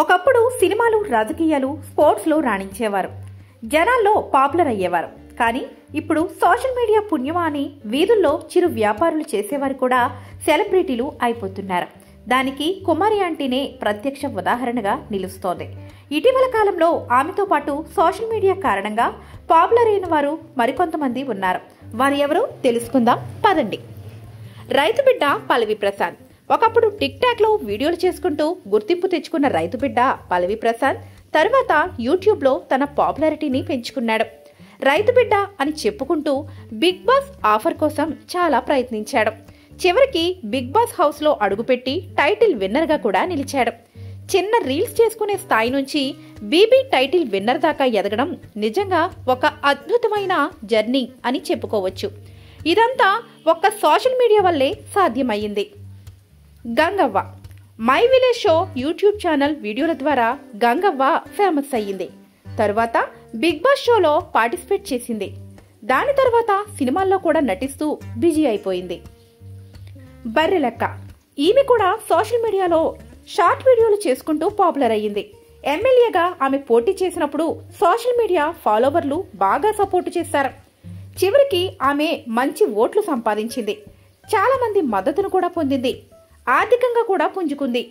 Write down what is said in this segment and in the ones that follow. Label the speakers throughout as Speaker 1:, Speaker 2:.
Speaker 1: ఒకప్పుడు సినిమాలు, రాజకీయాలు, స్పోర్ట్స్లో రాణించేవారు, జనాల్లో పాపులర్ అయ్యేవారు. కానీ ఇప్పుడు సోషల్ మీడియా పుణ్యమా అని వీధుల్లో చిరు వ్యాపారులు చేసేవారు కూడా సెలబ్రిటీలు అయిపోతున్నారు. దానికి కుమారి ఆంటీనే ప్రత్యక్ష ఉదాహరణగా నిలుస్తోంది. ఇటీవల కాలంలో ఆమెతో పాటు సోషల్ మీడియా కారణంగా పాపులర్ అయిన వారు మరికొంతమంది ఉన్నారు. వారు ఎవరో తెలుసుకుందాం పదండి. రైతు బిడ్డ పల్లవి ప్రసాద్. ఒకప్పుడు టిక్ టాక్ లో వీడియోలు చేసుకుంటూ గుర్తింపు తెచ్చుకున్న రైతు బిడ్డ పల్లవి ప్రసాద్ తర్వాత యూట్యూబ్ లో తన పాపులారిటీని పెంచుకున్నాడు. రైతు బిడ్డ అని చెప్పుకుంటూ బిగ్ బాస్ ఆఫర్ కోసం చాలా ప్రయత్నించాడు. చివరికి బిగ్ బాస్ హౌస్ లో అడుగుపెట్టి టైటిల్ విన్నర్ గా కూడా నిలిచాడు. చిన్న రీల్స్ చేసుకునే స్థాయి నుంచి బీబీ టైటిల్ విన్నర్ దాకా ఎదగడం నిజంగా ఒక అద్భుతమైన జర్నీ అని చెప్పుకోవచ్చు. ఇదంతా ఒక్క సోషల్ మీడియా వల్లే సాధ్యమయ్యింది. Gangavva my village show YouTube channel వీడియోల ద్వారా గంగవ్వ ఫేమస్ అయ్యింది. తరువాత బిగ్ బాస్ షోలో పార్టిసిపేట్ చేసింది. దాని తర్వాత సినిమాల్లో కూడా నటిస్తూ బిజీ అయిపోయింది. బర్రెలక్క ఈమె కూడా సోషల్ మీడియాలో షార్ట్ వీడియోలు చేసుకుంటూ పాపులర్ అయ్యింది. ఎమ్మెల్యేగా ఆమె పోటీ చేసినప్పుడు సోషల్ మీడియా ఫాలోవర్లు బాగా సపోర్టు చేశారు. చివరికి ఆమె మంచి ఓట్లు సంపాదించింది. చాలా మంది మద్దతును కూడా పొందింది. ఆర్థికంగా కూడా పుంజుకుంది.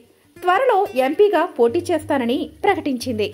Speaker 1: త్వరలో ఎంపీగా పోటీ చేస్తానని ప్రకటించింది.